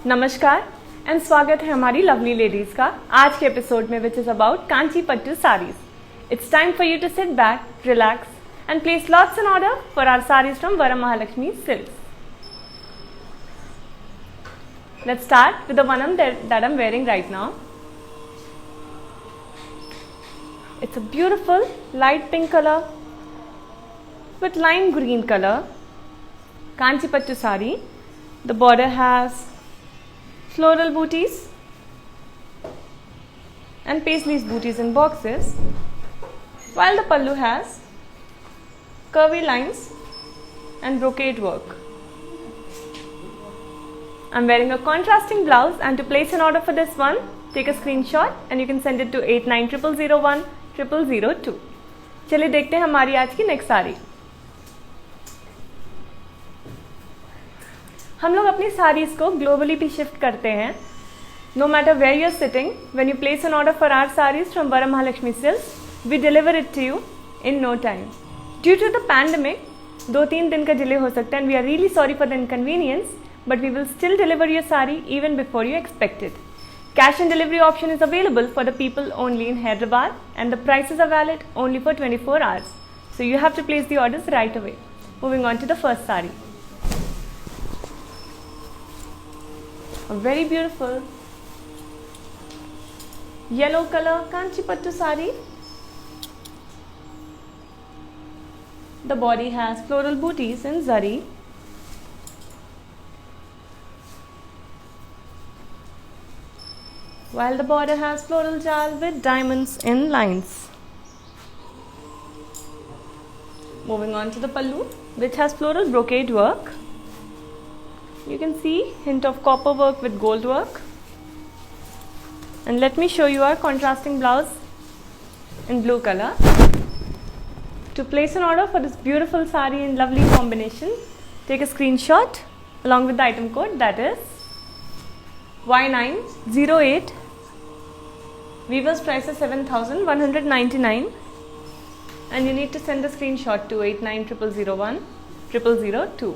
नमस्कार एंड स्वागत है हमारी लवली लेडीज का आज के एपिसोड में which is about Kanchi pattu saris. It's time for you to sit back, relax and place lots an order for our saris from Varamahalakshmi Silks. Let's start with the one that I'm wearing right now. It's a beautiful light pink color with lime green color Kanchi Pattu sari. The border has floral booties and paisleys booties in boxes, while the pallu has curvy lines and brocade work. I'm wearing a contrasting blouse, and to place an order for this one, take a screenshot and you can send it to 8900010002. चलिए देखते हैं हमारी आज की next sari. हम लोग अपनी साड़ीज़ को ग्लोबली भी शिफ्ट करते हैं. No matter where you are sitting, when you place an order for our saris from Varamahalakshmi Silks, we deliver it to you in no time. Due to the pandemic 2-3 दिन का delay हो सकता है, and we are really sorry for the inconvenience, but we will still deliver your sari even before you expect it. Cash on delivery option is available for the people only in Hyderabad, and the prices are valid only for 24 hours. So you have to place the orders right away. Moving on to the first sari. A very beautiful yellow color Kanchi Pattu sari. The body has floral booties in zari. While the border has floral jal with diamonds in lines. Moving on to the pallu, which has floral brocade work. You can see hint of copper work with gold work. And let me show you our contrasting blouse in blue color. To place an order for this beautiful sari in lovely combination, take a screenshot along with the item code, that is Y908. Weaver's price is 7,199, and you need to send the screenshot to 8900010002.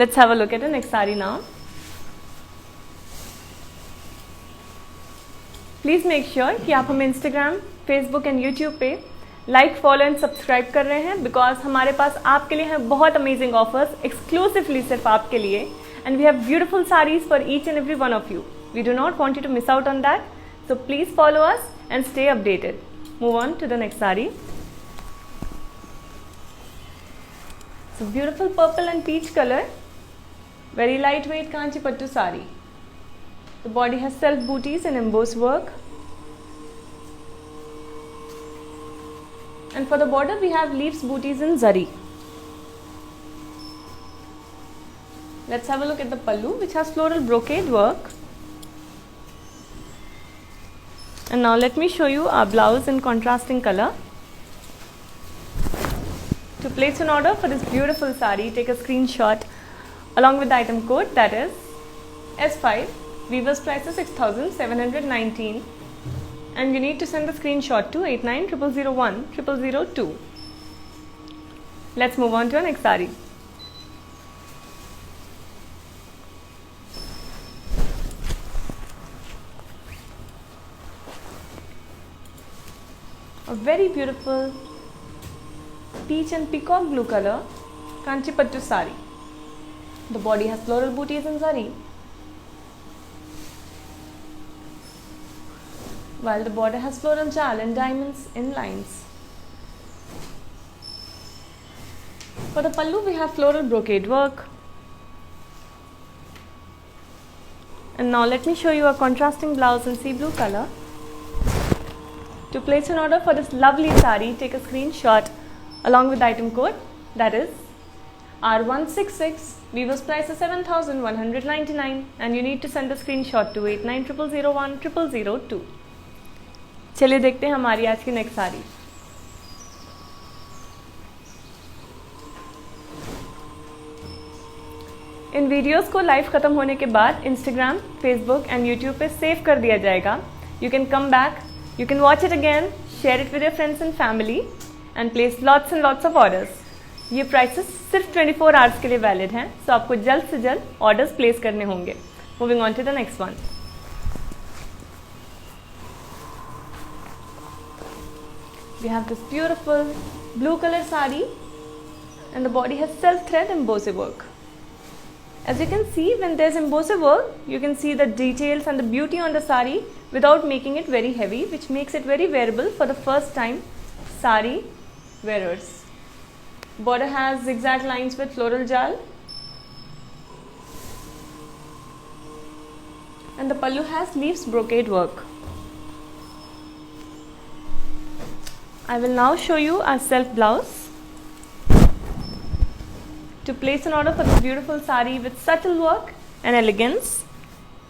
Let's have a look at the next sari now. Please make sure कि आप हमें Instagram, Facebook and YouTube पे like, follow and subscribe कर रहे हैं, because हमारे पास आपके लिए हैं बहुत अमेजिंग ऑफर्स एक्सक्लूसिवली सिर्फ आपके लिए, and we have beautiful saris for each and every one of you. We do not want you to miss out on that, so please follow us and stay updated. Move on to the next sari. It's a beautiful purple and peach color, very lightweight Kanchi Pattu sari. The body has self booties and embossed work, and for the border we have leaves booties in zari. Let's have a look at the pallu, which has floral brocade work. And now let me show you our blouse in contrasting color. To place an order for this beautiful sari, take a screenshot along with the item code, that is S5. Weaver's price is 6,719, and you need to send the screenshot to 8900010002. Let's move on to our next sari. A very beautiful peach and peacock blue color Kanchi Pattu sari. The body has floral booties in zari, while the border has floral jal and diamonds in lines. For the pallu we have floral brocade work. And now let me show you a contrasting blouse in sea blue color. To place an order for this lovely sari, take a screenshot along with the item code, that is R166. Weaver's price is 7,199, and you need to send the screenshot to 8900010002. चलिए देखते हैं हमारी आज की next sari. इन videos को live खत्म होने के बाद Instagram, Facebook एंड YouTube पे सेव कर दिया जाएगा. You can come back, you can watch it again, share it with your friends and family, and place lots and lots of orders. ये प्राइसेस सिर्फ 24 आवर्स के लिए वैलिड हैं, सो आपको जल्द से जल्द ऑर्डर्स प्लेस करने होंगे. Moving on to the next one. We have this beautiful blue color sari and the body has self thread embossed work. As you can see, when there is embossed work, you can see the details and the beauty on the sari without making it very heavy, which makes it very wearable for the first time sari wearers. Border has zigzag lines with floral jal and the pallu has leaves brocade work. I will now show you our self blouse. To place an order for this beautiful sari with subtle work and elegance,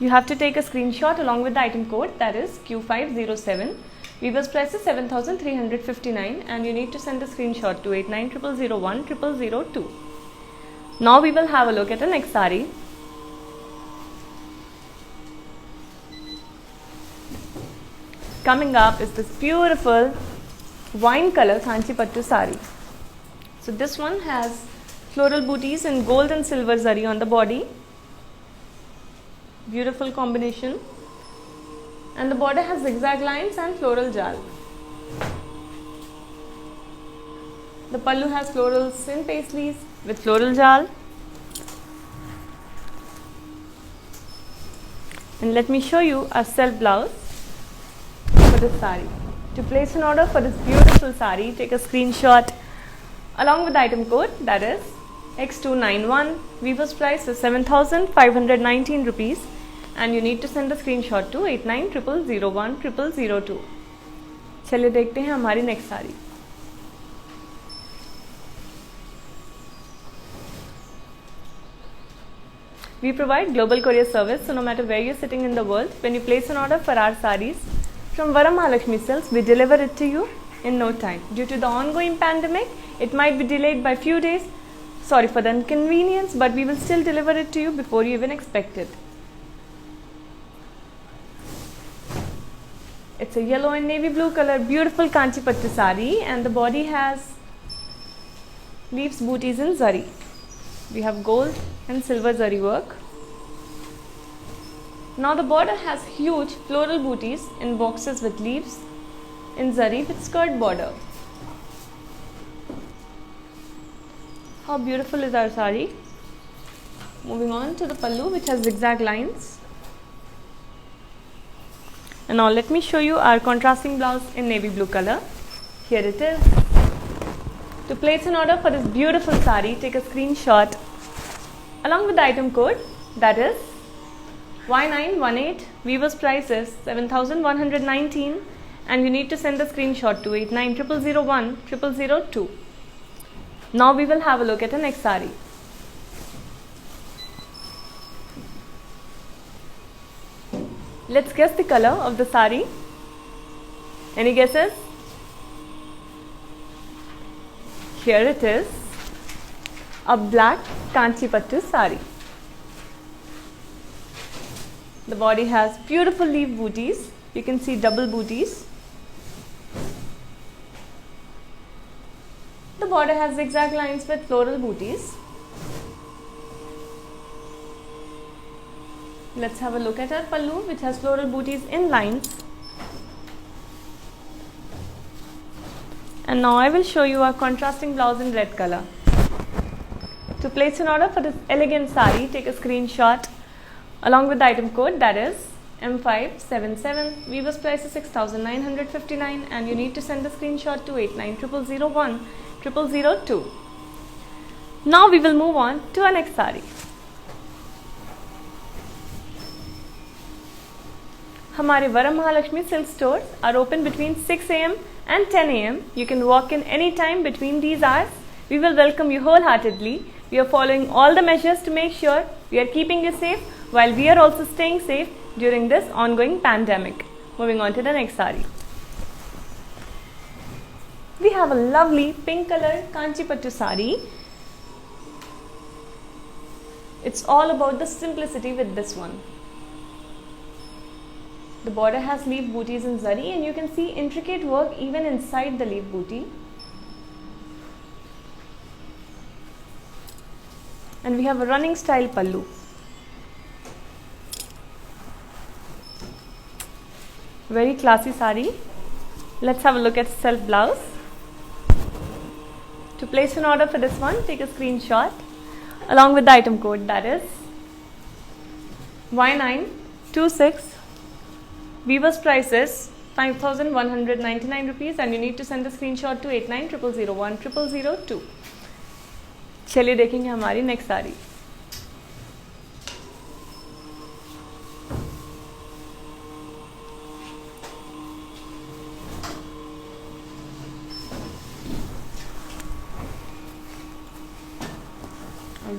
you have to take a screenshot along with the item code, that is Q507. Weaver's price is 7,359 and you need to send the screenshot to 8900010002. Now we will have a look at the next sari. Coming up is this beautiful wine color Kanchi Pattu sari. So this one has floral booties in gold and silver zari on the body. Beautiful combination. And the border has zigzag lines and floral jal. The pallu has florals in paisleys with floral jal. And let me show you a self blouse for this sari. To place an order for this beautiful sari, take a screenshot along with the item code, that is X291. Weaver's price is 7,519 rupees and you need to send the screenshot to 8900010002. चलिए देखते हैं हमारी next sari. We provide global courier service, so no matter where you're sitting in the world, when you place an order for our sarees from Varamahalakshmi Silks, we deliver it to you in no time. Due to the ongoing pandemic, it might be delayed by few days. Sorry for the inconvenience, but we will still deliver it to you before you even expect it. It's a yellow and navy blue color, beautiful Kanchi Pattu sari, and the body has leaves booties in zari. We have gold and silver zari work. Now the border has huge floral booties in boxes with leaves in zari with skirt border. How beautiful is our sari. Moving on to the pallu, which has zigzag lines. And now let me show you our contrasting blouse in navy blue color. Here it is. To place an order for this beautiful sari, take a screenshot along with the item code, that is Y918. Weaver's price is 7,119 and you need to send the screenshot to 8900010002. Now we will have a look at the next sari. Let's guess the color of the sari. Any guesses? Here it is, a black Kanchi Pattu sari. The body has beautiful leaf booties. You can see double booties. The border has zigzag lines with floral booties. Let's have a look at our pallu, which has floral booties in lines. And now I will show you our contrasting blouse in red color. To place an order for this elegant sari, take a screenshot along with the item code, that is M577. Weaver's price is 6,959 and you need to send the screenshot to 8900010002. Now we will move on to our next sari. हमारे Varamahalakshmi Silk stores are open between 6 AM and 10 AM. You can walk in any time between these hours. We will welcome you wholeheartedly. We are following all the measures to make sure we are keeping you safe while we are also staying safe during this ongoing pandemic. Moving on to the next sari. We have a lovely pink color Kanchi Pattu sari. It's all about the simplicity with this one. The border has leaf booties in zari and you can see intricate work even inside the leaf booty. and we have a running style pallu. Very classy sari. Let's have a look at self blouse. To place an order for this one, take a screenshot along with the item code, that is Y926. Weaver's price is 5,199 rupees and you need to send the screenshot to 8900010002. चलिए देखेंगे हमारी next sari.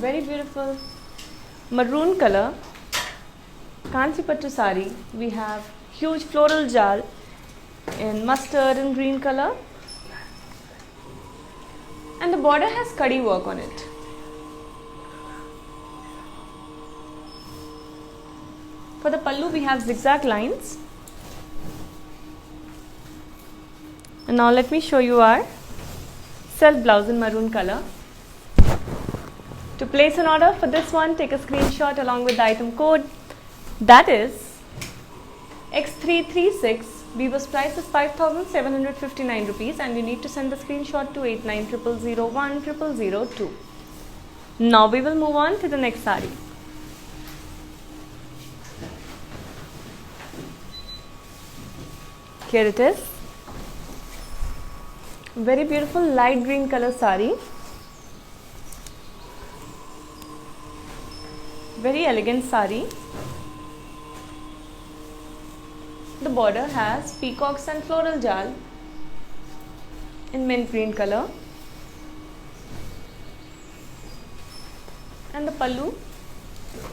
Very beautiful maroon color Kanchipattu sari. We have huge floral jal in mustard and green color, and the border has kadi work on it. For the pallu we have zigzag lines, and now let me show you our self blouse in maroon color. To place an order for this one, take a screenshot along with the item code, that is X336. Weaver's price is 5,759 rupees and you need to send the screenshot to 8900010002. Now we will move on to the next sari. Here it is. Very beautiful light green color sari. Very elegant sari. The border has peacocks and floral jal in mint green color, and the pallu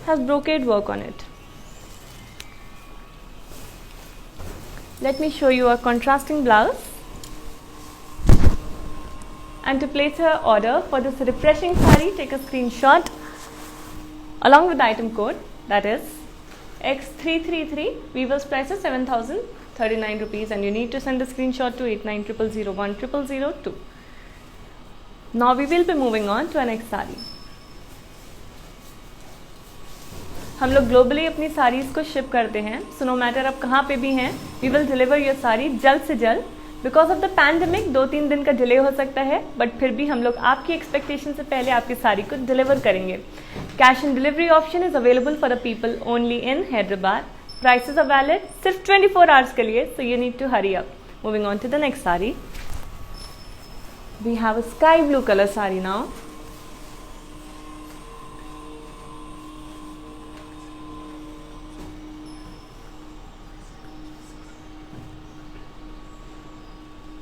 has brocade work on it. Let me show you a contrasting blouse. And to place your order for this refreshing sari, take a screenshot along with the item code, that is X333. Weaver's price is 7,039 rupees and you need to send the screenshot to 8900010002. Now we will be moving on to our next sari. हम लोग globally अपनी साड़ीज़ को ship करते हैं, so no matter आप कहाँ पे भी हैं, we will deliver your sari जल्द से जल्द. बिकॉज ऑफ द पैंडेमिक 2-3 दिन का डिले हो सकता है, बट फिर भी हम लोग आपकी एक्सपेक्टेशन से पहले आपकी साड़ी को डिलीवर करेंगे. Cash on delivery option is available for the people only in Hyderabad. Prices are valid सिर्फ 24 आवर्स के लिए, so you need to hurry up. Moving on to the next sari. We have a sky blue colour sari now.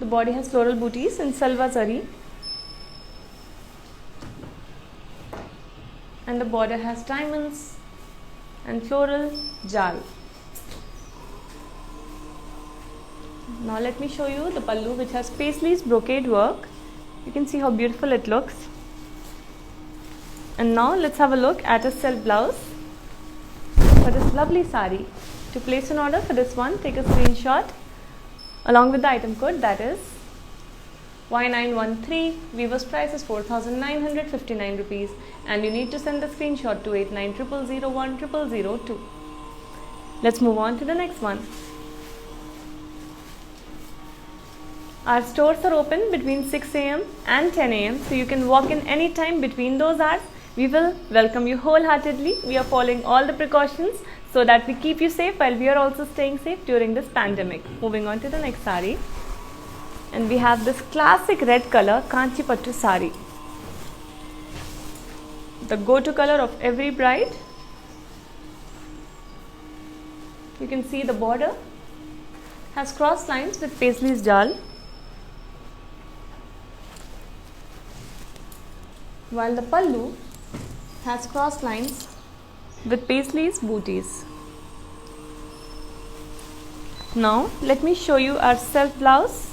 The body has floral booties in salwa zari, and the border has diamonds and floral jal. Now let me show you the pallu, which has paisleys brocade work. You can see how beautiful it looks. And now let's have a look at a self blouse for this lovely sari. To place an order for this one, take a screenshot along with the item code, that is Y913. Weaver's price is 4,959 rupees and you need to send the screenshot to 8900010002. Let's move on to the next one. Our stores are open between 6 AM and 10 AM, so you can walk in any time between those hours. We will welcome you wholeheartedly. We are following all the precautions so that we keep you safe while we are also staying safe during this pandemic. Moving on to the next sari. And we have this classic red color Kanchipattu sari. The go-to color of every bride. You can see the border has cross lines with paisleys jal, while the pallu has cross lines with paisleys booties. Now let me show you our self blouse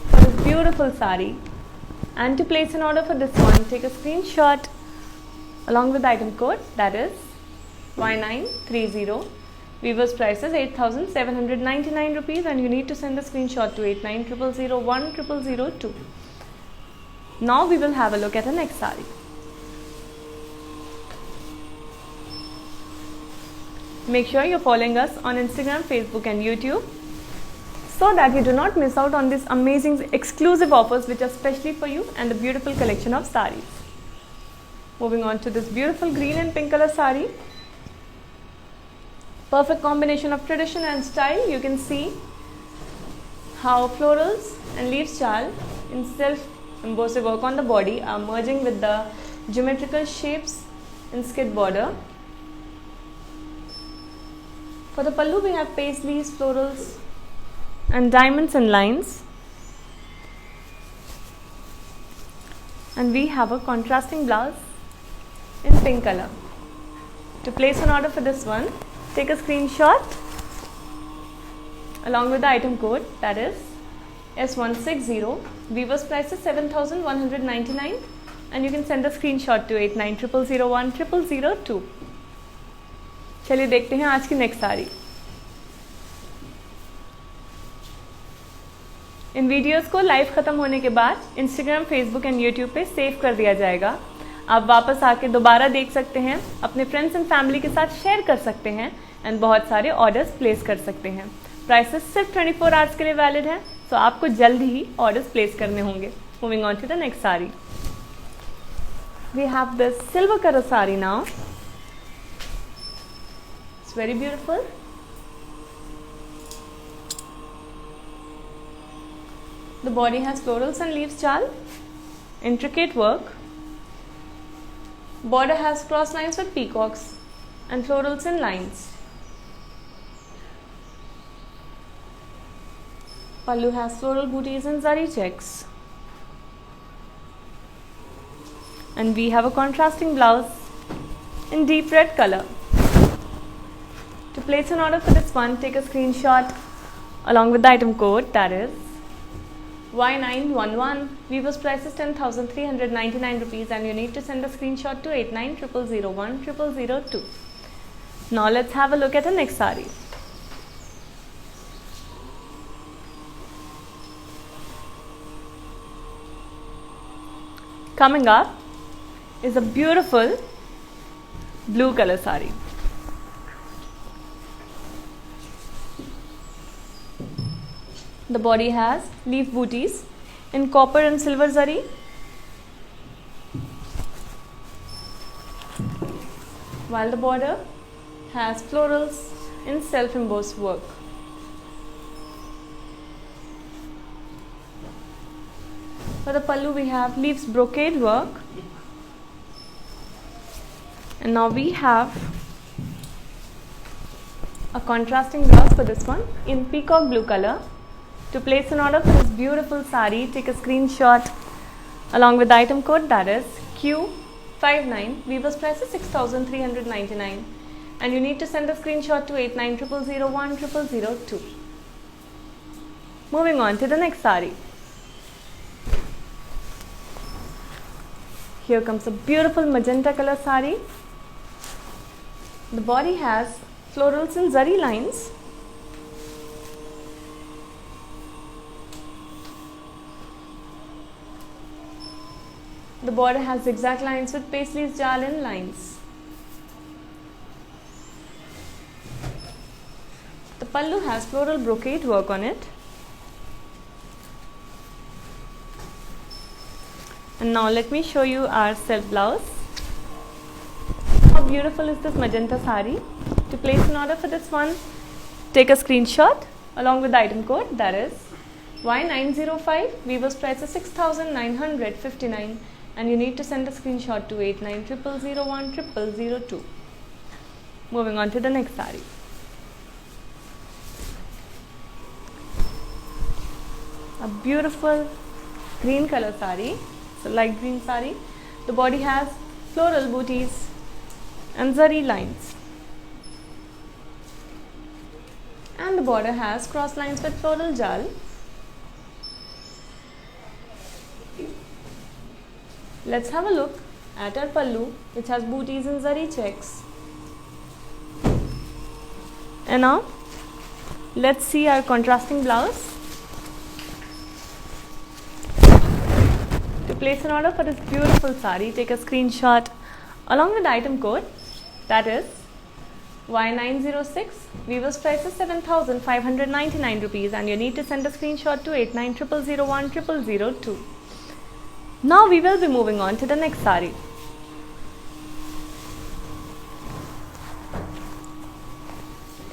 for this beautiful sari, and to place an order for this one, take a screenshot along with the item code, that is Y930. Weaver's price is 8,799 rupees and you need to send a screenshot to 8900010002. Now we will have a look at the next sari. Make sure you're following us on Instagram, Facebook and YouTube so that you do not miss out on these amazing exclusive offers which are specially for you and a beautiful collection of sarees. Moving on to this beautiful green and pink color saree. Perfect combination of tradition and style. You can see how florals and leaves shawl in self-embossed work on the body are merging with the geometrical shapes in skid border. For the pallu we have paisleys, florals and diamonds and lines. And we have a contrasting blouse in pink color. To place an order for this one, take a screenshot along with the item code, that is S160. Weaver's price is 7,199 and you can send a screenshot to 8900010002. चलिए देखते हैं आज की next sari. इन videos को live ख़त्म होने के बाद इंस्टाग्राम, फेसबुक एंड यूट्यूब पे सेव कर दिया जाएगा. आप वापस आके दोबारा देख सकते हैं, अपने फ्रेंड्स एंड फैमिली के साथ शेयर कर सकते हैं एंड बहुत सारे ऑर्डर्स प्लेस कर सकते हैं. प्राइसेस सिर्फ 24 आवर्स के लिए वैलिड है, तो आपको जल्दी ही ऑर्डर्स प्लेस करने होंगे. Moving on to the next sari. We have this silver colour sari now. It's very beautiful. The body has florals and leaves shawl, intricate work. Border has cross lines with peacocks and florals in lines. Pallu has floral booties and zari checks. And we have a contrasting blouse in deep red color. To place an order for this one, take a screenshot along with the item code, that is Y911. Weaver's price is 10,399 rupees and you need to send a screenshot to 8900010002. Now let's have a look at the next saree. Coming up is a beautiful blue color saree. The body has leaf booties in copper and silver zari. While the border has florals in self-embossed work. For the pallu we have leaves brocade work. And now we have a contrasting blouse for this one in peacock blue color. To place an order for this beautiful saree, take a screenshot along with the item code, that is Q59. Weaver's price is 6,399 and you need to send a screenshot to 8900010002. Moving on to the next saree. Here comes a beautiful magenta color saree. The body has florals and zari lines. The border has zigzag lines with paisleys, jal and lines. The pallu has floral brocade work on it. And now let me show you our self blouse. How beautiful is this magenta saree? To place an order for this one, take a screenshot along with the item code, that is Y905. Weaver's price is 6,959 and you need to send a screenshot to 8900010002. Moving on to the next saree. A beautiful green color saree. It's a light green saree. The body has floral booties and zari lines. And the border has cross lines with floral jal. Let's have a look at our pallu, which has booties and zari checks. And now let's see our contrasting blouse. To place an order for this beautiful saree, take a screenshot along with the item code, that is Y906. Weaver's price is 7,599 rupees and you need to send a screenshot to 8900010002. Now we will be moving on to the next sari.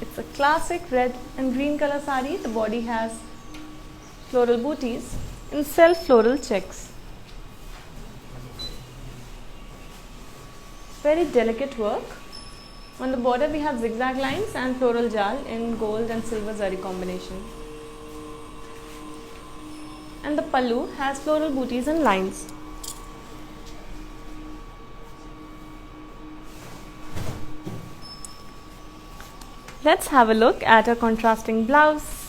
It's a classic red and green color sari. The body has floral booties in self floral checks. Very delicate work. On the border we have zigzag lines and floral jal in gold and silver zari combination. And the pallu has floral booties and lines. Let's have a look at a contrasting blouse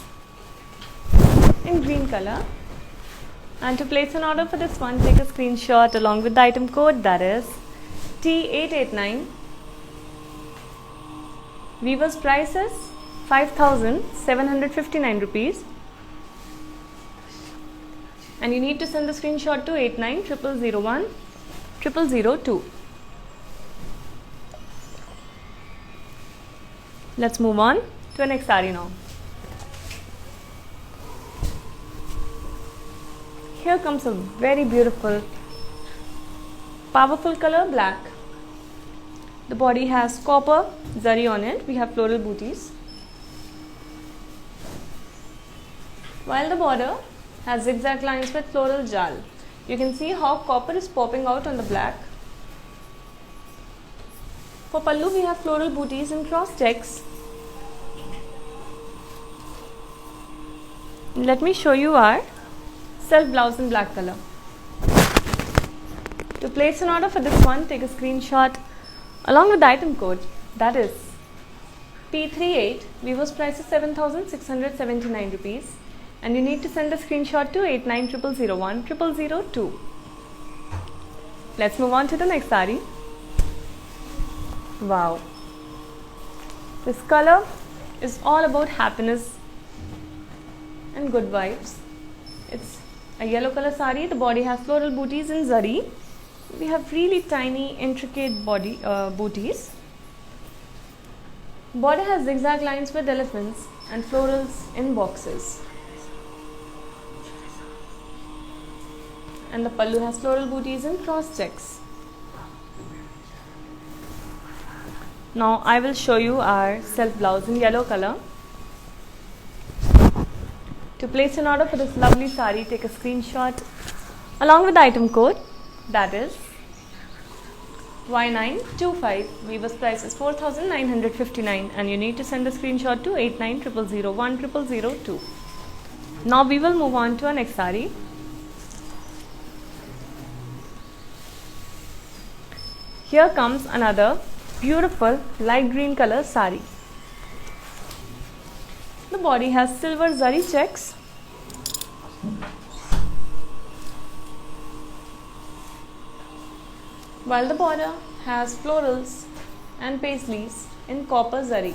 in green color. And to place an order for this one, take a screenshot along with the item code, that is T889. Weaver's price is 5,759 rupees and you need to send the screenshot to 8900010002. Let's move on to the next sari now. Here comes a very beautiful, powerful color, black. The body has copper zari on it. We have floral booties. While the border has zigzag lines with floral jal. You can see how copper is popping out on the black. For pallu we have floral booties and cross checks. Let me show you our self blouse in black color. To place an order for this one, take a screenshot along with the item code, that is P38. Weaver's price is 7,679 rupees and you need to send a screenshot to 8900010002. Let's move on to the next sari. Wow, this color is all about happiness and good vibes. It's a yellow color sari. The body has floral booties in zari. We have really tiny intricate body booties. Border has zigzag lines with elephants and florals in boxes. And the pallu has floral booties and cross checks. Now I will show you our self blouse in yellow color. To place an order for this lovely sari, take a screenshot along with the item code, that is Y925. Weaver's price is 4,959 and you need to send a screenshot to 8900010002. Now we will move on to our next sari. Here comes another beautiful light green color sari. The body has silver zari checks. While the border has florals and paisleys in copper zari.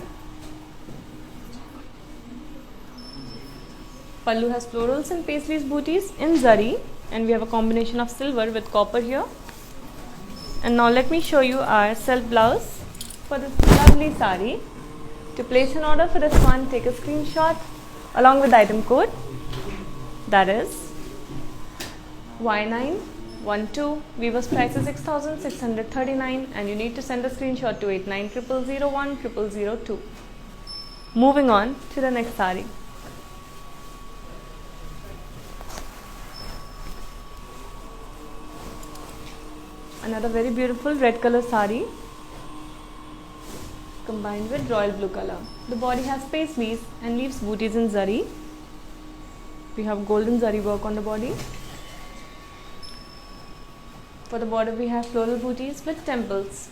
Pallu has florals and paisleys booties in zari and we have a combination of silver with copper here. And now let me show you our self blouse for this lovely sari. To place an order for this one, take a screenshot along with the item code, that is Y912. Weaver's price is 6,639 and you need to send a screenshot to 8900010002. Moving on to the next sari. Another very beautiful red color sari combined with royal blue color. The body has paisleys and leaves booties in zari. We have golden zari work on the body. For the border we have floral booties with temples.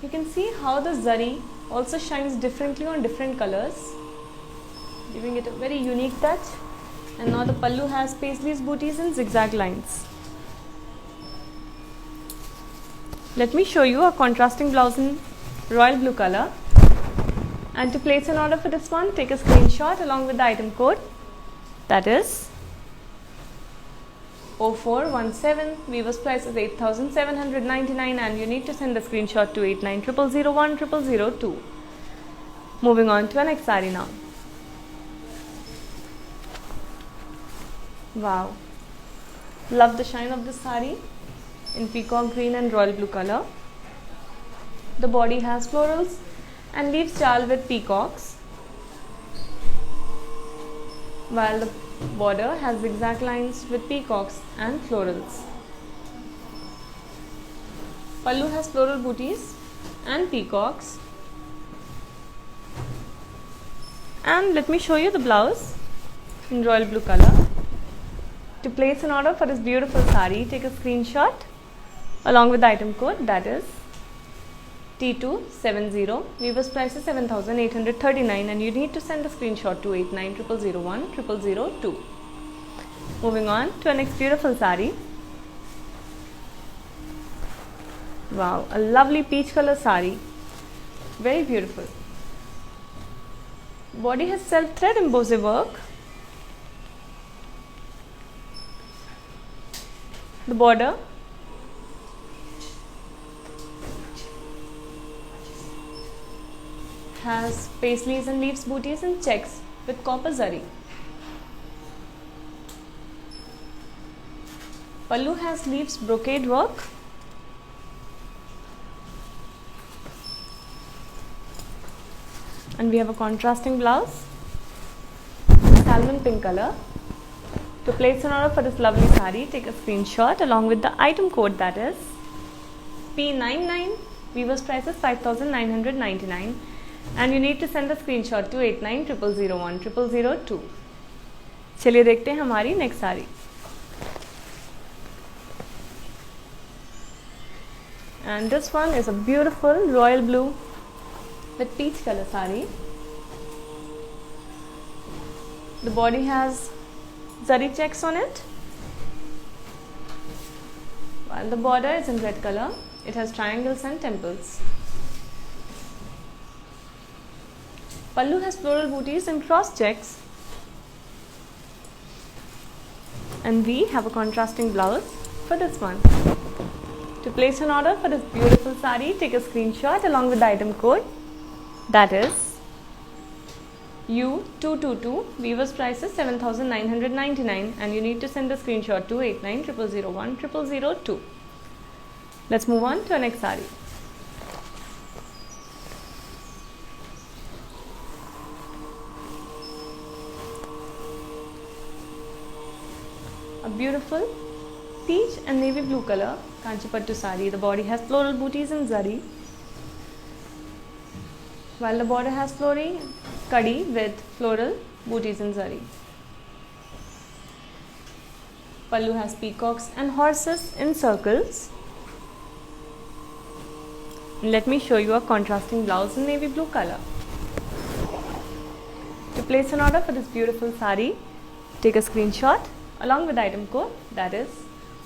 You can see how the zari also shines differently on different colors, giving it a very unique touch. And now the pallu has paisleys booties and zigzag lines. Let me show you a contrasting blouse in royal blue color. And to place an order for this one, take a screenshot along with the item code, that is 0417. Weaver's price is 8,799 and you need to send a screenshot to 8900010002. Moving on to our next saree now. Wow, love the shine of this saree in peacock green and royal blue color. The body has florals and leaves jal with peacocks, while the border has zigzag lines with peacocks and florals. Pallu has floral booties and peacocks. And let me show you the blouse in royal blue color. To place an order for this beautiful saree, take a screenshot along with the item code, that is T270. Weaver's price is 7,839 and you need to send a screenshot to 8900010002. Moving on to our next beautiful saree. Wow, a lovely peach color saree, very beautiful. Body has self thread embossed work. The border has paisleys and leaves booties and checks with copper zari. Pallu has leaves brocade work. And we have a contrasting blouse, salmon pink color. To place an order for this lovely saree, take a screenshot along with the item code, that is P99. Weaver's price is 5,999 and you need to send a screenshot to 8900010002. चलिए देखते हैं हमारी next sari. And this one is a beautiful royal blue with peach color saree. The body has zari checks on it, while the border is in red color. It has triangles and temples. Pallu has floral booties and cross checks, and we have a contrasting blouse for this one. To place an order for this beautiful saree, take a screenshot along with the item code, that is U222. Weaver's price is 7,999 and you need to send a screenshot to 8900010002. Let's move on to our next saree. A beautiful peach and navy blue color Kanchipattu saree. The body has floral booties and zari, while the border has floral kadi with floral booties and zari. Pallu has peacocks and horses in circles. Let me show you a contrasting blouse in navy blue color. To place an order for this beautiful saree, take a screenshot along with the item code, that is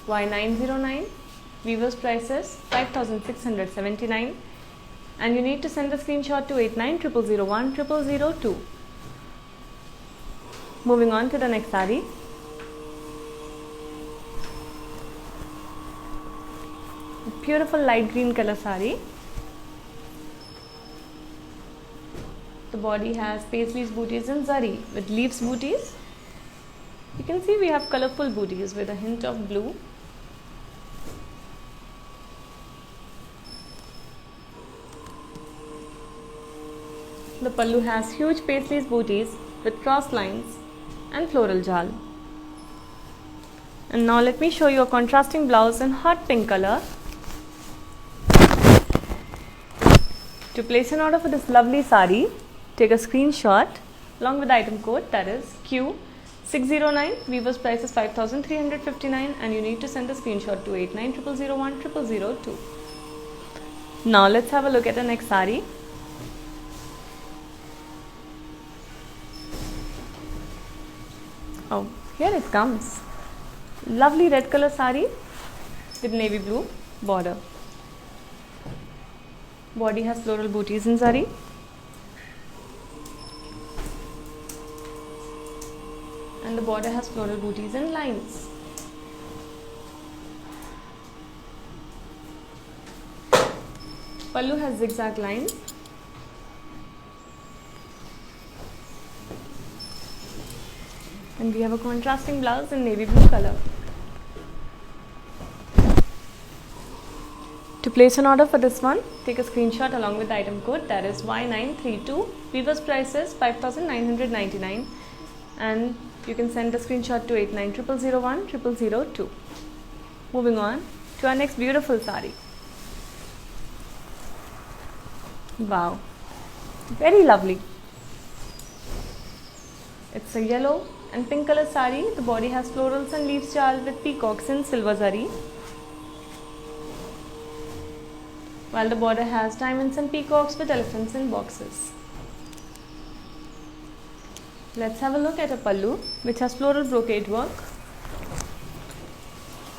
Y909. Weaver's price is 5,679 and you need to send the screenshot to 8900010002. Moving on to the next saree. A beautiful light green color saree. The body has paisleys, booties and zari with leaves booties. You can see we have colorful booties with a hint of blue. The pallu has huge paisleys booties with cross lines and floral jal. And now let me show you a contrasting blouse in hot pink color. To place an order for this lovely saree, take a screenshot along with the item code, that is Q609. Weaver's price is 5,359 and you need to send a screenshot to 8900010002. Now let's have a look at the next saree. Oh, here it comes. Lovely red color saree with navy blue border. Body has floral booties in zari. And the border has floral booties and lines. Pallu has zigzag lines. And we have a contrasting blouse in navy blue color. To place an order for this one, take a screenshot along with the item code, that is Y932. Weaver's price is 5,999, and you can send the screenshot to 8900010002. Moving on to our next beautiful sari. Wow, very lovely. It's a yellow and pink color sari. The body has florals and leaves jal with peacocks in silver zari, while the border has diamonds and peacocks with elephants in boxes. Let's have a look at a pallu which has floral brocade work.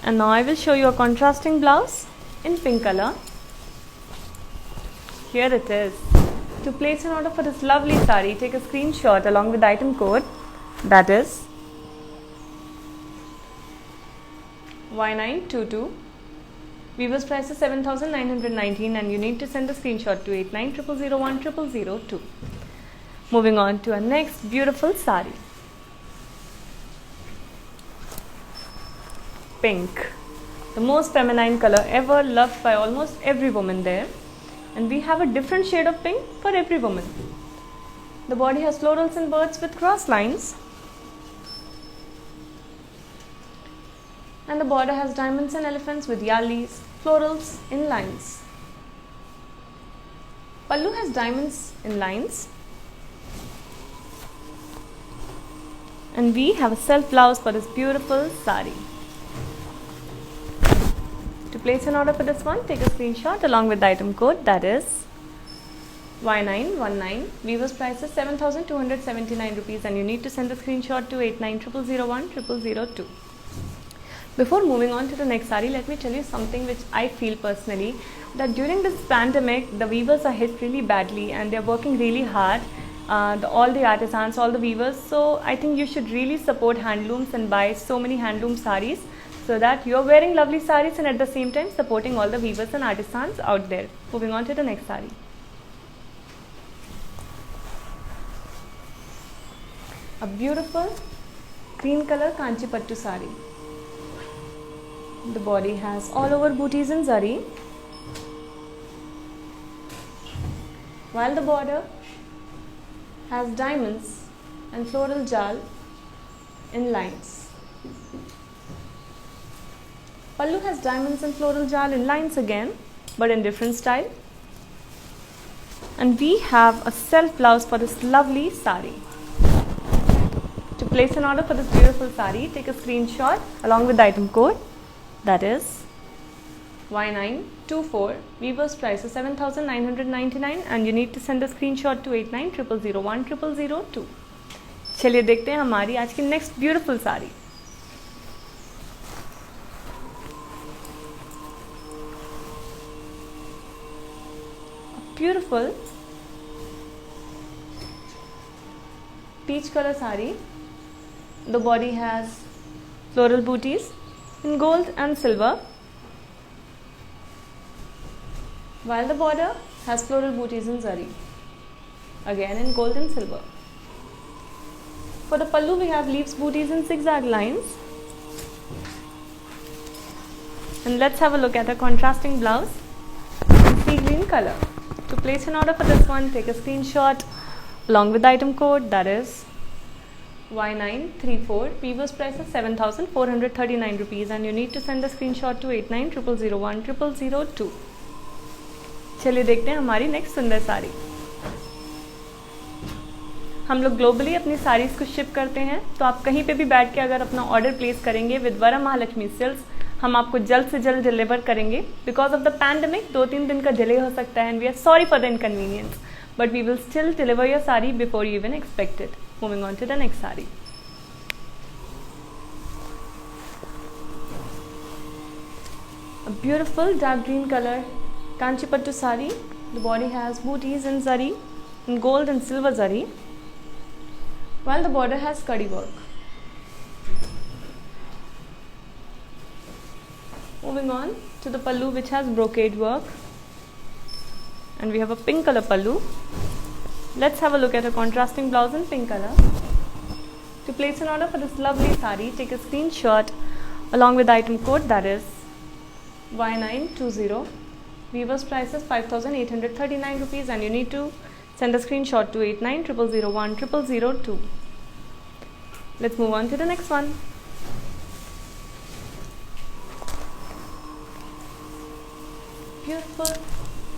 And now I will show you a contrasting blouse in pink color. Here it is. To place an order for this lovely sari, take a screenshot along with the item code, that is Y922. Weaver's price is 7,919, and you need to send the screenshot to 8900010002. Moving on to our next beautiful sari. Pink, the most feminine color ever, loved by almost every woman there. And we have a different shade of pink for every woman. The body has florals and birds with cross lines. And the border has diamonds and elephants with yalis, florals in lines. Pallu has diamonds in lines. And we have a self blouse for this beautiful sari. To place an order for this one, take a screenshot along with the item code, that is Y919. Weaver's price is 7,279 rupees, and you need to send the screenshot to 8900010002. Before moving on to the next sari, let me tell you something which I feel personally, that during this pandemic, the weavers are hit really badly and they're working really hard, all the artisans, all the weavers. So I think you should really support handlooms and buy so many handloom saris, so that you're wearing lovely saris and at the same time supporting all the weavers and artisans out there. Moving on to the next sari. A beautiful green color Kanchi Pattu sari. The body has all over booties in zari, while the border has diamonds and floral jal in lines. Pallu has diamonds and floral jal in lines again, but in different style. And we have a self blouse for this lovely sari. To place an order for this beautiful sari, take a screenshot along with the item code, that is Y924. Weaver's price is 7,999, and you need to send a screenshot to 8900010002. चलिए देखते हैं हमारी आज की next beautiful sari. Beautiful peach color sari. The body has floral booties in gold and silver, while the border has floral booties in zari, again in gold and silver. For the pallu, we have leaves booties in zigzag lines. And let's have a look at the contrasting blouse in sea green color. To place an order for this one, take a screenshot along with the item code, that is Y934. Weaver's price is 7,439 rupees, and you need to send the screenshot to 8900010002. चलिए देखते हैं हमारी next सुंदर साड़ी. हम लोग globally अपनी साड़ीज़ को ship करते हैं, तो आप कहीं पे भी बैठ के अगर अपना ऑर्डर प्लेस करेंगे विद वरम महालक्ष्मी सिल्क्स, हम आपको जल्द से जल्द डिलीवर करेंगे. बिकॉज ऑफ द पैंडमिक 2-3 दिन का डिले हो सकता है, and we are sorry for the inconvenience, but we will still deliver your sari before you even expected. Moving on to the next sari. A beautiful dark green color Kanchi Pattu sari. The body has booties in zari, in gold and silver zari, while the border has kadi work. Moving on to the pallu, which has brocade work. and we have a pink color pallu. Let's have a look at a contrasting blouse in pink color. To place an order for this lovely sari, take a screenshot along with the item code, that is Y920. Weaver's price is 5,839 rupees, and you need to send a screenshot to 8900010002. Let's move on to the next one. Beautiful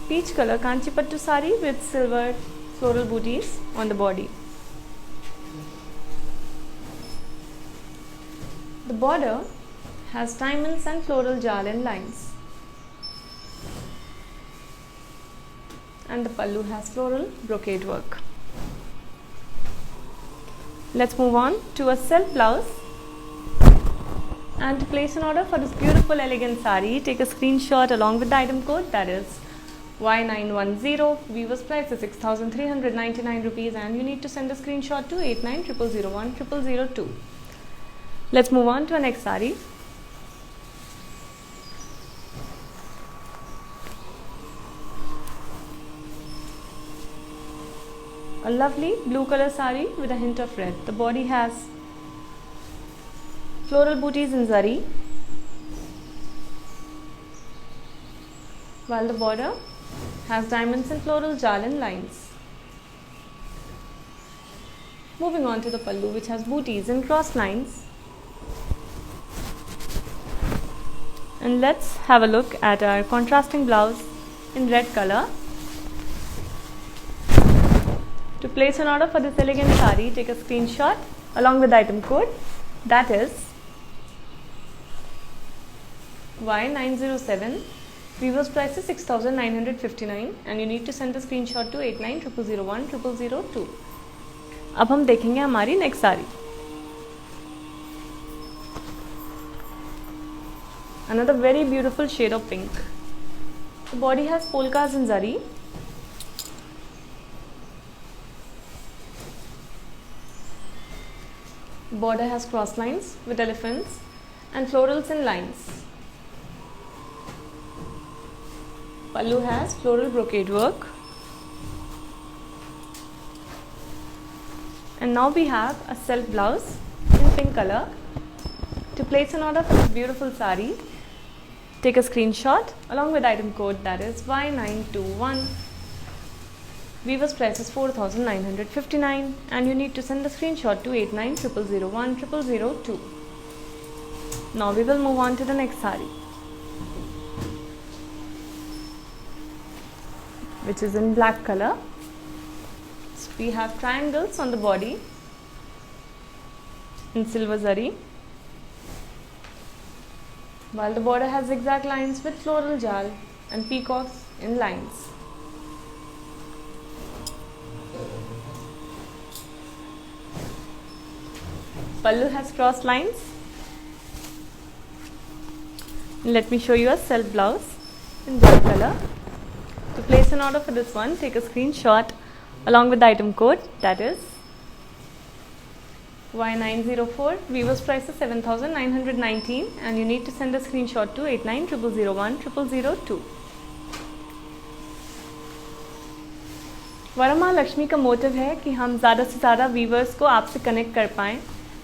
peach color Kanchipattu sari with silver floral booties on the body. The border has diamonds and floral jal and lines, and the pallu has floral brocade work. Let's move on to a self blouse. And to place an order for this beautiful elegant sari, take a screenshot along with the item code, that is Y910. Weaver's price is 6,399 rupees, and you need to send a screenshot to 8900010002. Let's move on to our next sari. A lovely blue color sari with a hint of red. The body has floral booties in zari, while the border has diamonds and floral jal and lines. Moving on to the pallu, which has booties and cross lines. And let's have a look at our contrasting blouse in red color. To place an order for this elegant sari, take a screenshot along with the item code, that is Y907. Weaver's price is 6,959, and you need to send the screenshot to 8900010002. अब हम देखेंगे हमारी next sari. Another very beautiful shade of pink. The body has polkas in zari. Border has cross lines with elephants and florals in lines. Pallu has floral brocade work. And now we have a self blouse in pink color. To place an order for this beautiful sari, take a screenshot along with item code, that is Y921. Weaver's price is 4,959, and you need to send the screenshot to 8900010002. Now we will move on to the next sari, which is in black color. So we have triangles on the body in silver zari, while the border has zigzag lines with floral jal and peacocks in lines. Pallu has cross lines. Let me show you a self blouse in black color. To place an order for this one, take a screenshot along with the item code, that is Y904. Weaver's price is 7,919, and you need to send a screenshot to 8900010002. Varamahalakshmi का motive है कि हम ज़्यादा से ज़्यादा viewers को आपसे connect कर पाएँ,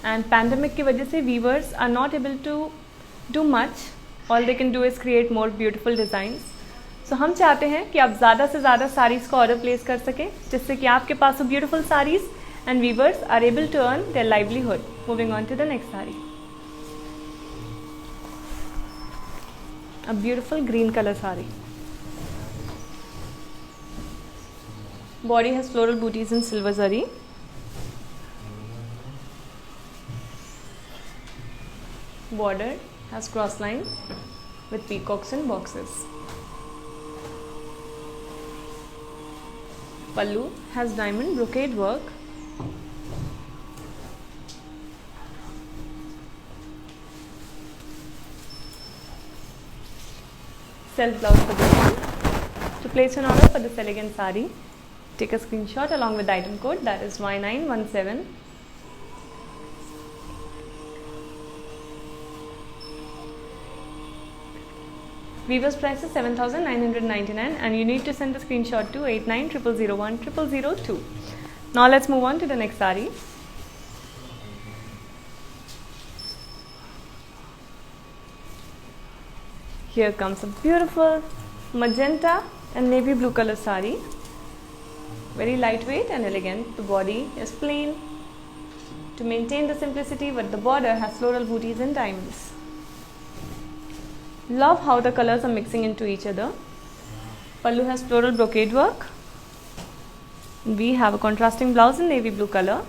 एंड पैंडमिक की वजह से weavers are not able to do much. All they can do is create more beautiful designs. So हम चाहते हैं कि आप ज़्यादा से ज़्यादा साड़ीज़ का ऑर्डर प्लेस कर सकें, जिससे कि आपके पास हो beautiful saris and weavers are able to earn their livelihood. Moving on to the next sari. A beautiful green color sari. Body has floral booties in silver zari. Border has cross line with peacocks and boxes. Pallu has diamond brocade work. Self blouse for this one. To place an order for this elegant sari, take a screenshot along with the item code, that is Y917. Weaver's price is 7,999 and you need to send the screenshot to 8900010002. Now let's move on to the next saree. Here comes a beautiful magenta and navy blue color saree. Very lightweight and elegant. The body is plain to maintain the simplicity, but the border has floral booties and diamonds. Love how the colors are mixing into each other. Pallu has floral brocade work. We have a contrasting blouse in navy blue color.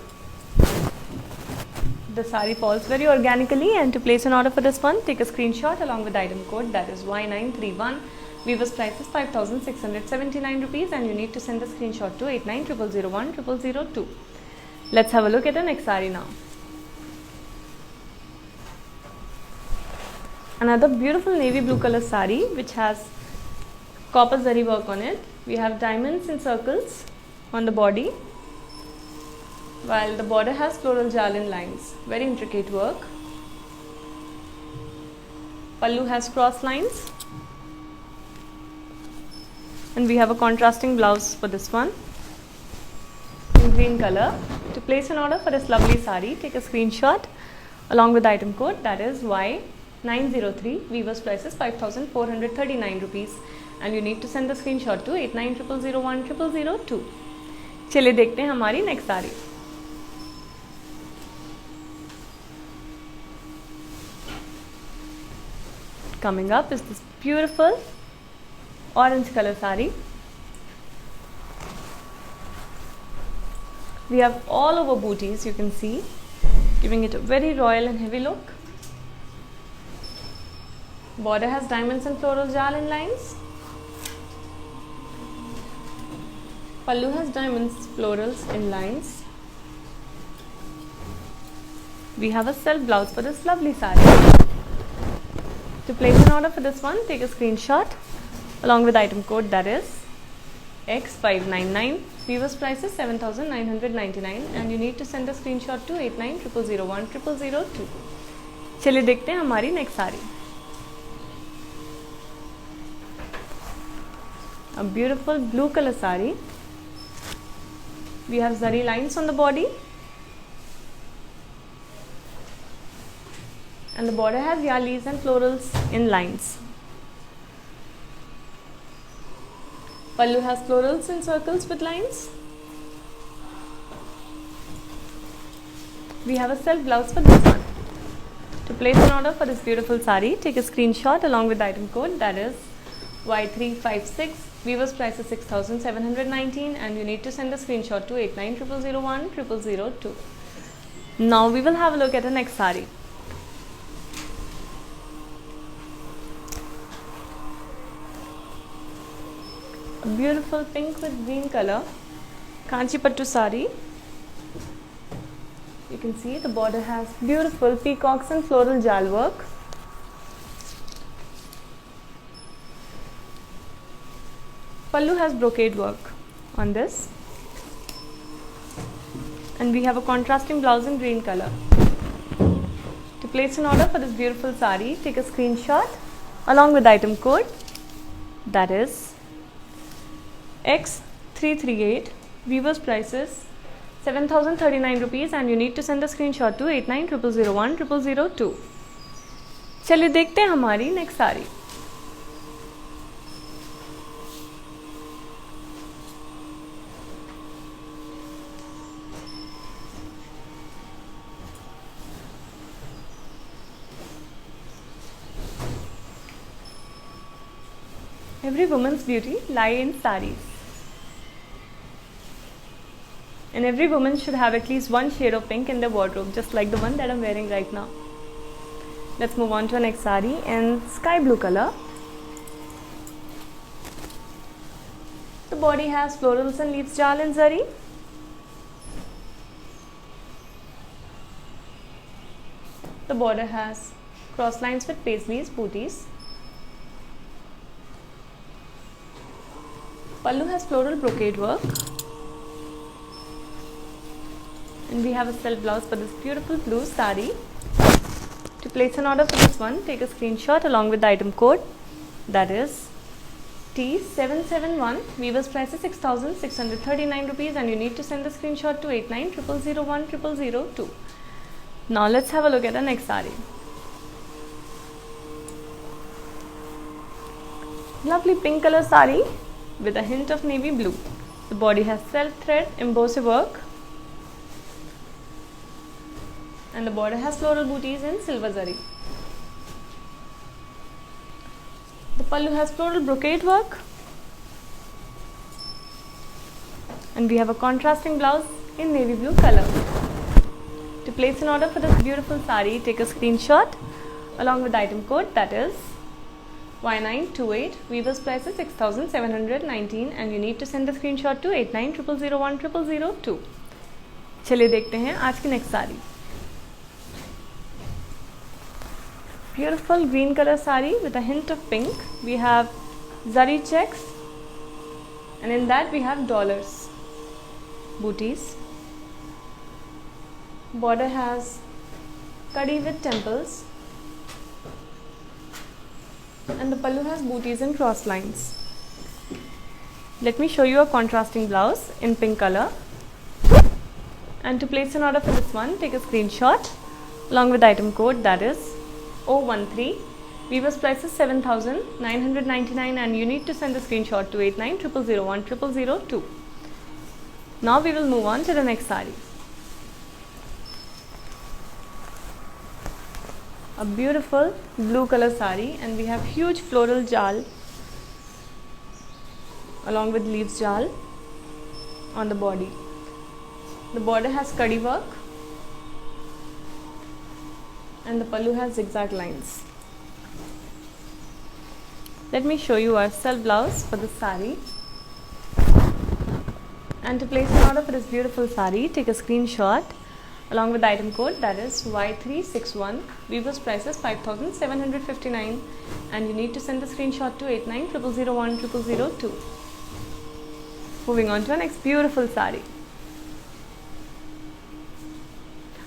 The saree falls very organically, and to place an order for this one, take a screenshot along with item code, that is Y931. Weaver's price is 5,679 rupees and you need to send the screenshot to 8900010002. Let's have a look at the next saree now. Another beautiful navy blue color saree which has copper zari work on it. We have diamonds in circles on the body, while the border has floral jalin lines. Very intricate work. Pallu has cross lines. And we have a contrasting blouse for this one in green color. To place an order for this lovely saree, take a screenshot along with item code, that is Y903. Weaver's price is 5,439 rupees and you need to send the screenshot to 8900010002. चलिए देखते हैं हमारी next sari. Coming up is this beautiful orange color saree. We have all over booties, you can see, giving it a very royal and heavy look. Border has diamonds and floral jalin lines. Pallu has diamonds, florals in lines. We have a self blouse for this lovely saree. To place an order for this one, take a screenshot along with item code, that is X599. Weaver's price is 7,999 and you need to send a screenshot to 8900010002. चलिए देखते हैं हमारी next sari. A beautiful blue color saree. We have zari lines on the body and the border has yalis and florals in lines. Pallu has florals in circles with lines. We have a self blouse for this one. To place an order for this beautiful saree, take a screenshot along with item code, that is Y356. Weaver's price is 6,719 and you need to send a screenshot to 8900010002. Now we will have a look at the next saree. A beautiful pink with green color Kanchipattu saree. You can see the border has beautiful peacocks and floral jal work. Pallu has brocade work on this and we have a contrasting blouse in green color. To place an order for this beautiful saree, take a screenshot along with item code, that is X338. Weaver's price is 7,039 rupees and you need to send a screenshot to 8900010002. चलिए देखते हैं हमारी next sari. Every woman's beauty lies in sarees. And every woman should have at least one shade of pink in their wardrobe, just like the one that I'm wearing right now. Let's move on to our next saree in sky blue color. The body has florals and leaves jal and zari. The border has cross lines with paisleys, booties. Pallu has floral brocade work. And we have a self blouse for this beautiful blue saree. To place an order for this one, take a screenshot along with the item code, that is T771. Weaver's price is 6,639 rupees and you need to send the screenshot to 8900010002. Now let's have a look at the next saree. Lovely pink color saree with a hint of navy blue. The body has self thread embossed work and the border has floral booties in silver zari. The pallu has floral brocade work and we have a contrasting blouse in navy blue color. To place an order for this beautiful saree, take a screenshot along with the item code, that is Y928. Weaver's price is 6,719 and you need to send the screenshot to 8900010002. चलिए देखते हैं आज की next sari. Beautiful green color saree with a hint of pink. We have zari checks and in that we have dollars, booties. Border has kadi with temples and the pallu has booties and cross lines. Let me show you a contrasting blouse in pink color. And to place an order for this one, take a screenshot along with the item code, that is 013. Weaver's price is 7,999 and you need to send the screenshot to 8900010002. Now we will move on to the next saree. A beautiful blue color saree and we have huge floral jal along with leaves jal on the body. The border has kadi work and the pallu has zigzag lines. Let me show you our self blouse for this saree. And to place an order for this beautiful saree, take a screenshot along with the item code, that is Y361. Weaver's price is 5,759 and you need to send the screenshot to 8900010002. Moving on to our next beautiful saree.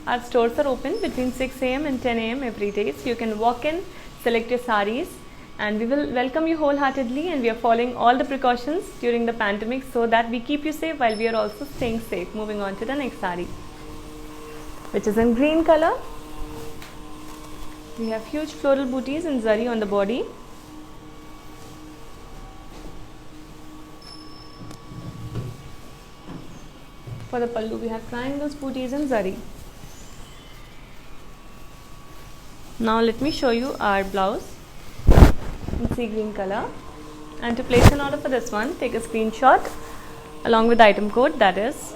Our stores are open between 6 AM and 10 AM every day, so you can walk in, select your sarees and we will welcome you wholeheartedly, and we are following all the precautions during the pandemic so that we keep you safe while we are also staying safe. Moving on to the next saree, which is in green color. We have huge floral booties in zari on the body. For the pallu, we have triangles booties in zari. Now let me show you our blouse in sea green color. And to place an order for this one, take a screenshot along with the item code, that is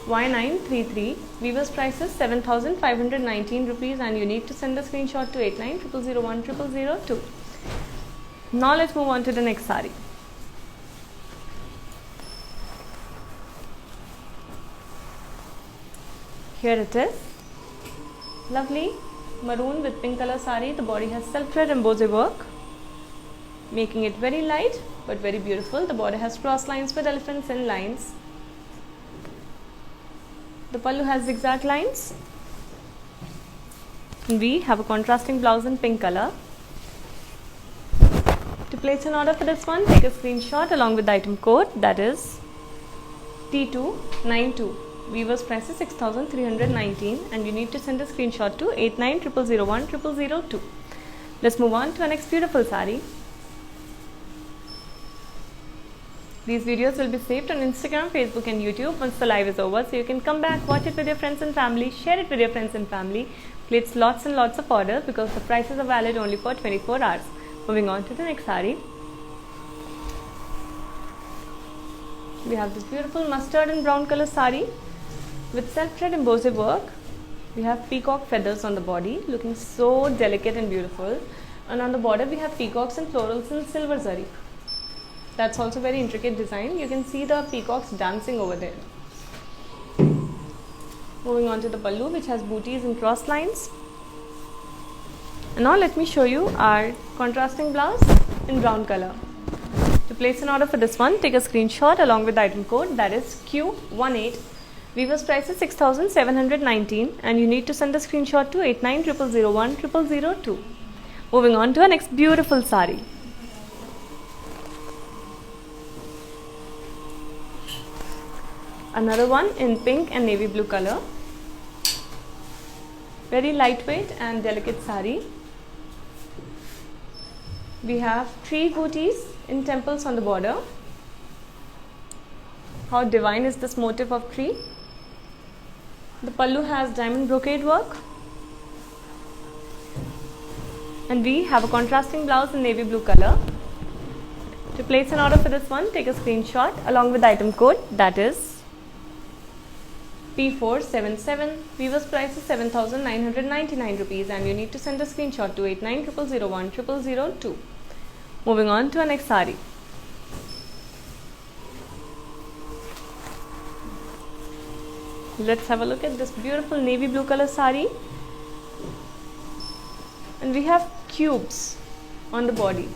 Y933. Weaver's price is 7,519 rupees and you need to send the screenshot to 8900010002. Now let's move on to the next saree. Here it is. Lovely maroon with pink color saree. The body has self thread embossed work, making it very light but very beautiful. The border has cross lines with elephants and lines. The pallu has zigzag lines. We have a contrasting blouse in pink color. To place an order for this one, take a screenshot along with the item code, that is T292. Weaver's price is 6,319 and you need to send a screenshot to 8900010002. Let's move on to our next beautiful saree. These videos will be saved on Instagram, Facebook and YouTube once the live is over, so you can come back, watch it with your friends and family, share it with your friends and family, place lots and lots of orders because the prices are valid only for 24 hours. Moving on to the next saree. We have this beautiful mustard and brown color saree with self thread embossed work. We have peacock feathers on the body, looking so delicate and beautiful, and on the border we have peacocks and florals in silver zari. That's also very intricate design. You can see the peacocks dancing over there. Moving on to the pallu, which has booties and cross lines. And now let me show you our contrasting blouse in brown color. To place an order for this one, take a screenshot along with the item code, that is Q18. Weaver's price is 6,719 and you need to send the screenshot to 8900010002. Moving on to our next beautiful saree. Another one in pink and navy blue color. Very lightweight and delicate sari. We have tree booties in temples on the border. How divine is this motif of tree? The pallu has diamond brocade work. And we have a contrasting blouse in navy blue color. To place an order for this one, take a screenshot along with the item code, that is P477. Weaver's price is 7,999 rupees and you need to send a screenshot to 8900010002. Moving on to our next sari. Let's have a look at this beautiful navy blue color sari. And we have cubes on the body.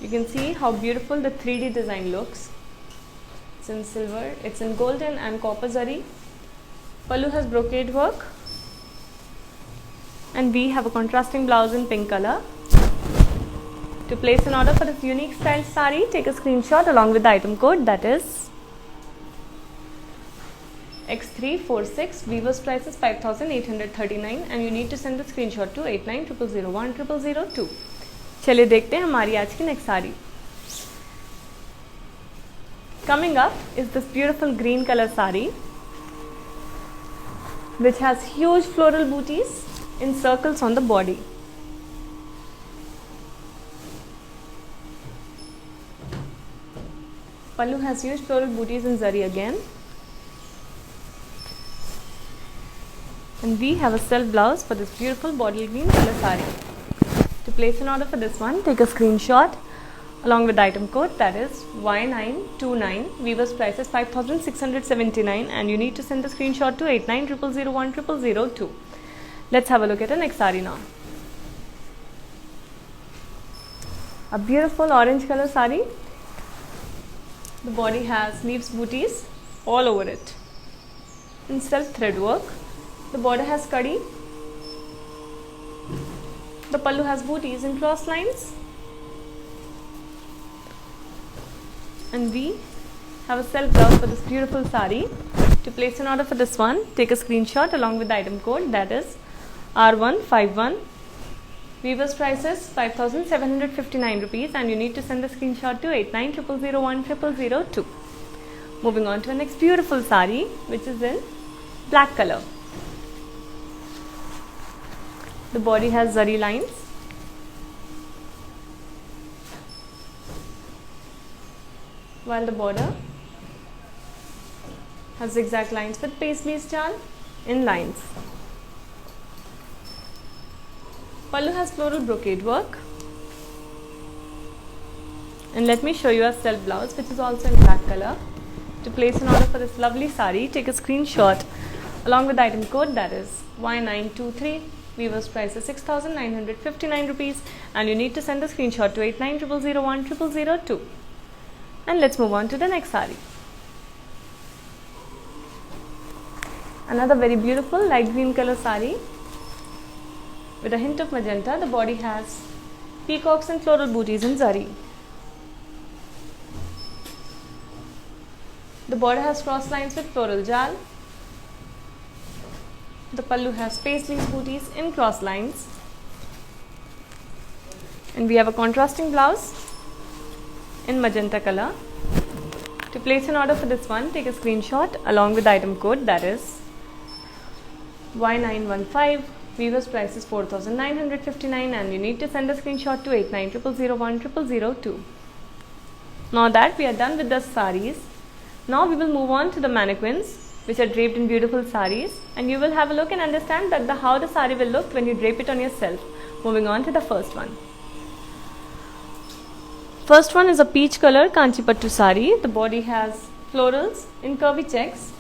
You can see how beautiful the 3D design looks. It's in silver, it's in golden and copper zari. Pallu has brocade work. And we have a contrasting blouse in pink color. To place an order for this unique style sari, take a screenshot along with the item code, that is X346. Weaver's price is 5,839 and you need to send the screenshot to 8900010002. चलिए देखते हैं हमारी आज की next sari. Coming up is this beautiful green color sari which has huge floral booties in circles on the body. Pallu has huge floral booties in zari again. And we have a self blouse for this beautiful bottle green color sari. To place an order for this one, take a screenshot along with the item code, that is Y929. Weaver's price is 5,679 and you need to send the screenshot to 8900010002. Let's have a look at the next sari now. A beautiful orange color sari. The body has leaves booties all over it in self thread work. The border has kadi. The pallu has booties in cross lines. And we have a self blouse for this beautiful sari. To place an order for this one, take a screenshot along with the item code, that is R151. Weaver's price is 5,759 rupees and you need to send the screenshot to 8900010002. Moving on to our next beautiful sari, which is in black color. The body has zari lines. While the border has zigzag lines with paisley style in lines. Pallu has floral brocade work. And let me show you a self blouse which is also in black color. To place an order for this lovely sari, take a screenshot along with the item code, that is Y923. Weaver's price is 6,959 rupees and you need to send the screenshot to 8900010002. And let's move on to the next sari. Another very beautiful light green color sari with a hint of magenta. The body has peacocks and floral booties in zari. The border has cross lines with floral jal. The pallu has paisley booties in cross lines. And we have a contrasting blouse in magenta color. To place an order for this one, take a screenshot along with the item code, that is Y915. Weaver's price is 4,959 and you need to send a screenshot to 8900010002. Now that we are done with the saris, now we will move on to the mannequins which are draped in beautiful saris, and you will have a look and understand that how the sari will look when you drape it on yourself. Moving on to the first one. First one is a peach color Kanchipattu sari. The body has florals in curvy checks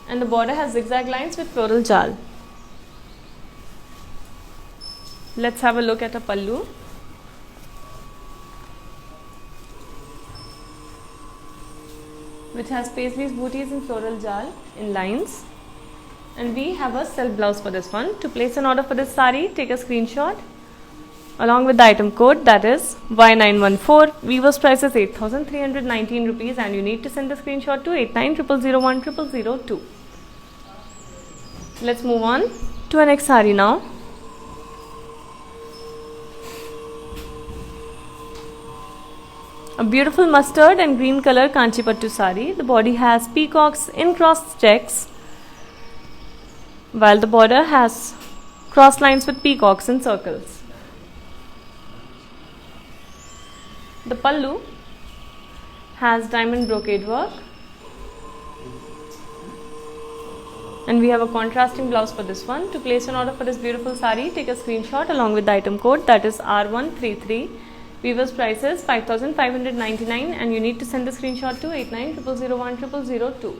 and the border has zigzag lines with floral jal. Let's have a look at a pallu. Which has paisley booties and floral jal in lines. And we have a self blouse for this one. To place an order for this sari, take a screenshot along with the item code, that is Y914. Weaver's price is 8,319 rupees, and you need to send the screenshot to 8900010002. Let's move on to our next sari now. A beautiful mustard and green color Kanchipattu sari. The body has peacocks in cross checks, while the border has cross lines with peacocks in circles. The pallu has diamond brocade work, and we have a contrasting blouse for this one. To place an order for this beautiful sari, take a screenshot along with the item code, that is R133. Weaver's price is 5,599, and you need to send the screenshot to 8900010002.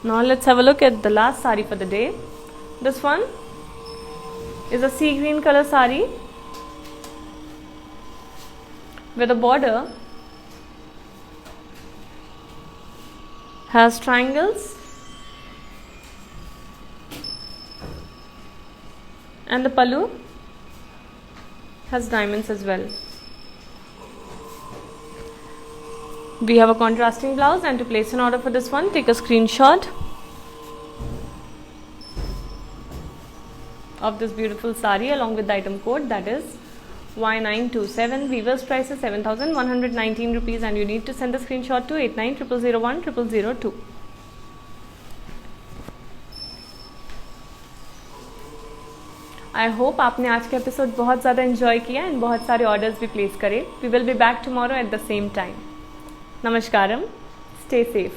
Now let's have a look at the last sari for the day. This one is a sea green color sari where the border has triangles and the pallu has diamonds as well. We have a contrasting blouse, and to place an order for this one, take a screenshot of this beautiful sari along with the item code, that is Y927. Weaver's price is 7,119 rupees, and you need to send the screenshot to 8900010002. I hope आपने आज का episode बहुत ज़्यादा enjoy किया and बहुत सारे orders भी place करे. We will be back tomorrow at the same time. नमस्कारम. Stay safe.